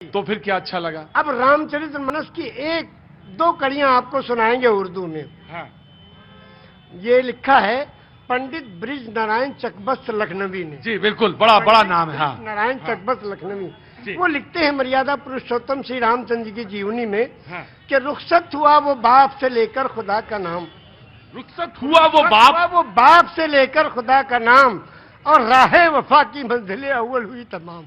तो फिर क्या अच्छा लगा? अब रामचरितमानस की एक दो कड़ियां आपको सुनाएंगे उर्दू में। हाँ। ये लिखा है पंडित ब्रिज नारायण चकबस्त लखनवी ने। जी बिल्कुल, बड़ा बड़ा नाम है। हाँ, नारायण चकबस्त लखनवी। वो लिखते हैं मर्यादा पुरुषोत्तम श्री रामचंद्र जी की जीवनी में कि रुखसत हुआ वो बाप से लेकर खुदा का नाम। रुखसत हुआ वो बाप से लेकर खुदा का नाम, और राहे वफा की मंजिलें अव्वल हुई तमाम।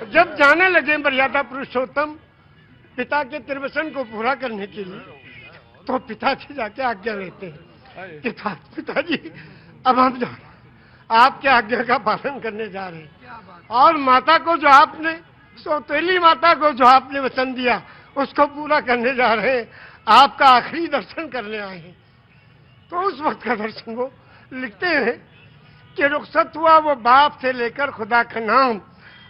जब जाने लगे मर्यादा पुरुषोत्तम पिता के त्रिवचन को पूरा करने के लिए, तो पिता से जाके आज्ञा लेते हैं कि पिताजी अब हम आपके आज्ञा का पालन करने जा रहे हैं, और माता को जो आपने, सौतेली माता को जो आपने वचन दिया उसको पूरा करने जा रहे हैं, आपका आखिरी दर्शन करने आए हैं। तो उस वक्त का दर्शन वो लिखते हैं कि रुखसत हुआ वो बाप से लेकर खुदा का नाम,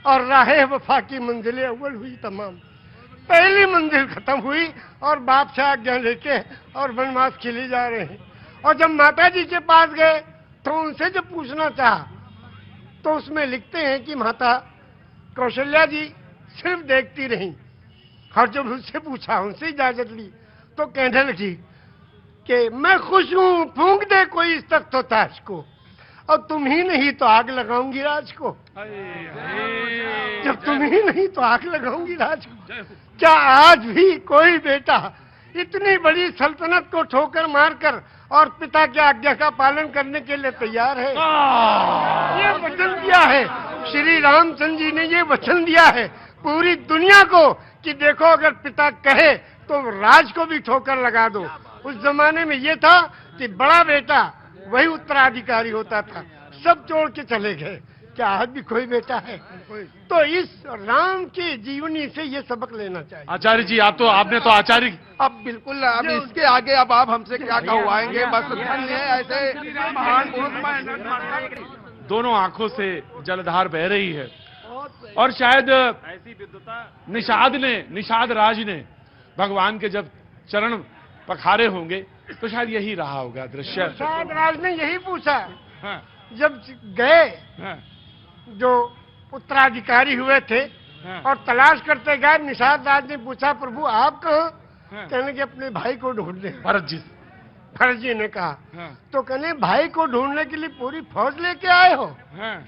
और राहे वफा की मंजिलें अव्वल हुई तमाम। पहली मंजिल खत्म हुई और बाप से आज्ञा लेके और वनवास के लिए जा रहे हैं। और जब माता जी के पास गए तो उनसे जब पूछना चाहा, तो उसमें लिखते हैं कि माता कौशल्या जी सिर्फ देखती रही, और जब उनसे पूछा, उनसे इजाजत ली, तो कहने लगी कि मैं खुश हूं, फूंक दे कोई इस तख्त व ताज को, और तुम ही नहीं तो आग लगाऊंगी राज को। जब तुम ही नहीं तो आग लगाऊंगी राज को। क्या आज भी कोई बेटा इतनी बड़ी सल्तनत को ठोकर मारकर और पिता की आज्ञा का पालन करने के लिए तैयार है? ये वचन दिया है श्री रामचंद्र जी ने, ये वचन दिया है पूरी दुनिया को कि देखो अगर पिता कहे तो राज को भी ठोकर लगा दो। उस जमाने में ये था कि बड़ा बेटा वही उत्तराधिकारी होता था, सब छोड़ के चले गए। क्या आज भी कोई बेटा है? तो इस राम की जीवनी से ये सबक लेना चाहिए। आचार्य जी, आपने तो आचार्य, अब बिल्कुल, अब इसके आगे अब आप हमसे क्या कहवाएंगे? बस धन्य है ऐसे महान पुरुष। दोनों आंखों से जलधार बह रही है, और शायद निषाद राज ने भगवान के जब चरण पखारे होंगे तो शायद यही रहा होगा दृश्य। निषाद राज ने यही पूछा। हाँ। जब गए, हाँ। जो उत्तराधिकारी हुए थे, हाँ। और तलाश करते गए, निषाद राज ने पूछा प्रभु आप कहाँ? हाँ। कहने के अपने भाई को ढूंढने। भरत जी ने कहा। हाँ। तो कहने भाई को ढूंढने के लिए पूरी फौज लेके आए हो? हाँ।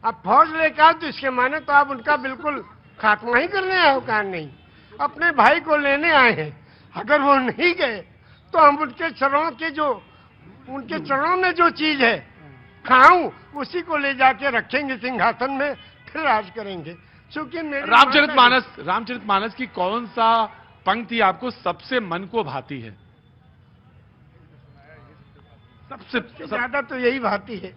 अब फौज लेके आओ तो इसके माने तो आप उनका बिल्कुल खात्मा ही करने आए हो? कहा नहीं, अपने भाई को लेने आए हैं। अगर वो नहीं गए तो हम उनके चरणों में जो चीज है खाऊं, उसी को ले जाके रखेंगे सिंहासन में, फिर राज करेंगे। क्योंकि रामचरितमानस की कौन सा पंक्ति आपको सबसे मन को भाती है? सबसे ज्यादा तो यही भाती है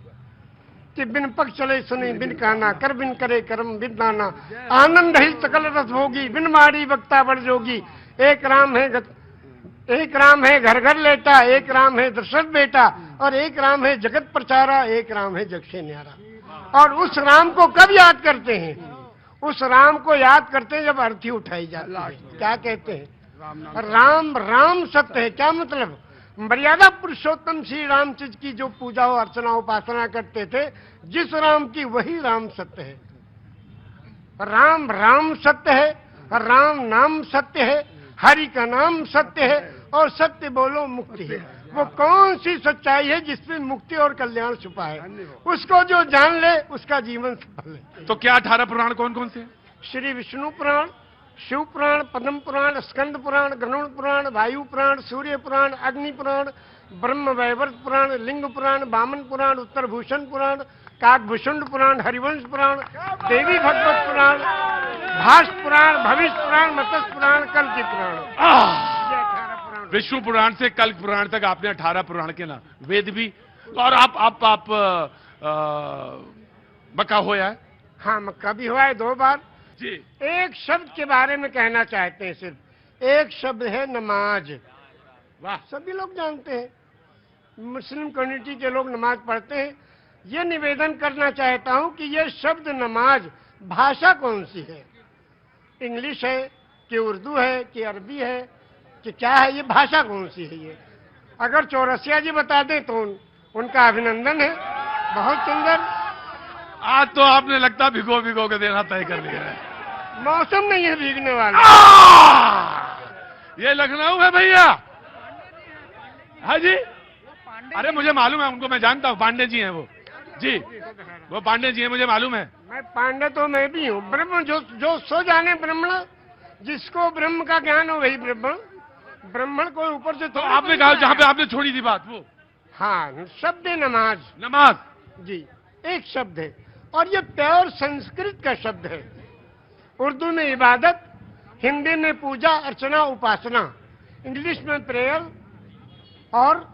कि बिन पग चले सुने बिन काना, कर बिन करे कर्म बिन नाना, आनंद ही सकल रस भोगी, बिन मारी वक्ता बड़ जोगी। एक राम है घर घर लेटा, एक राम है दशरथ बेटा, और एक राम है जगत प्रचारा, एक राम है जग से न्यारा। और उस राम को कब याद करते हैं? उस राम को याद करते हैं जब अर्थी उठाई जाती है। क्या कहते हैं? राम सत्य है। क्या मतलब? मर्यादा पुरुषोत्तम श्री रामचंद्र की जो पूजा अर्चना उपासना करते थे, जिस राम की वही राम सत्य है। राम सत्य है, राम नाम सत्य है, हरि का नाम सत्य है, और सत्य बोलो मुक्ति है। वो कौन सी सच्चाई है जिसमें मुक्ति और कल्याण छुपा है? उसको जो जान ले उसका जीवन सफल है। तो क्या 18 पुराण कौन कौन से? श्री विष्णु पुराण, शिव पुराण, पद्म पुराण, स्कंद पुराण, गरुड़ पुराण, वायु पुराण, सूर्य पुराण, अग्नि पुराण, ब्रह्म वैवर्त पुराण, लिंग पुराण, वामन पुराण, उत्तर भूषण पुराण, काकभूषुंड पुराण, हरिवंश पुराण, देवी भगवत पुराण, भाष्य पुराण, भविष्य पुराण, मत्स्य पुराण, कल्कि पुराण। विष्णु पुराण से कल्क पुराण तक आपने 18 पुराण के नाम, वेद भी। और आप मक्का होया है? हाँ, मक्का भी हुआ है 2 बार जी। एक शब्द के बारे में कहना चाहते हैं, सिर्फ एक शब्द है नमाज। वाह, सभी लोग जानते हैं, मुस्लिम कम्युनिटी के लोग नमाज पढ़ते हैं। ये निवेदन करना चाहता हूं कि ये शब्द नमाज भाषा कौन सी है? इंग्लिश है कि उर्दू है कि अरबी है कि क्या है? ये भाषा कौन सी है? ये अगर चौरसिया जी बता दें तो उनका अभिनंदन है। बहुत सुंदर। आज तो आपने लगता भिगो के देना तय कर लिया है। मौसम नहीं है भीगने वाला। ये लखनऊ है भैया। हाँ जी, अरे मुझे मालूम है उनको, मैं जानता हूँ, पांडे जी हैं वो जी, वो पांडे जी हैं, मुझे मालूम है। मैं पांडे तो मैं भी हूँ। ब्रह्म जो सो जाने ब्रह्मण, जिसको ब्रह्म का ज्ञान हो वही ब्रह्मण। ब्राह्मण को ऊपर से तो आपने कहा जहाँ पे आपने छोड़ी थी बात वो, हाँ, शब्द है नमाज। नमाज जी, एक शब्द है और ये प्योर संस्कृत का शब्द है। उर्दू में इबादत, हिंदी में पूजा अर्चना उपासना, इंग्लिश में प्रेयर और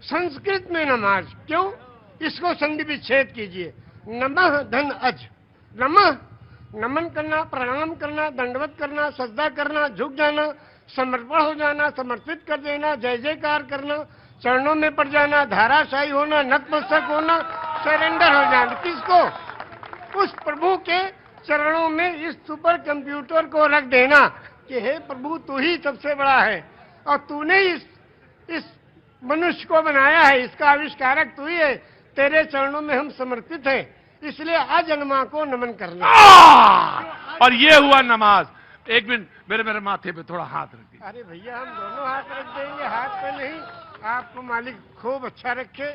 संस्कृत में नमाज। क्यों? इसको संधि विच्छेद कीजिए। नमः धन अज, नमः नमन करना, प्रणाम करना, दंडवत करना, सजदा करना, झुक जाना, समर्पण हो जाना, समर्पित कर देना, जय जयकार करना, चरणों में पड़ जाना, धाराशाही होना, नतमस्तक होना, सरेंडर हो जाना। किसको? उस प्रभु के चरणों में इस सुपर कंप्यूटर को रख देना कि हे प्रभु तू ही सबसे बड़ा है और तूने इस मनुष्य को बनाया है, इसका आविष्कारक तू ही है, तेरे चरणों में हम समर्पित हैं, इसलिए अजन्मा को नमन करना। और ये हुआ नमाज। एक मिनट, मेरे माथे पे थोड़ा हाथ रख दीजिए। अरे भैया हम दोनों हाथ रख देंगे, हाथ पे नहीं। आपको मालिक खूब अच्छा रखे।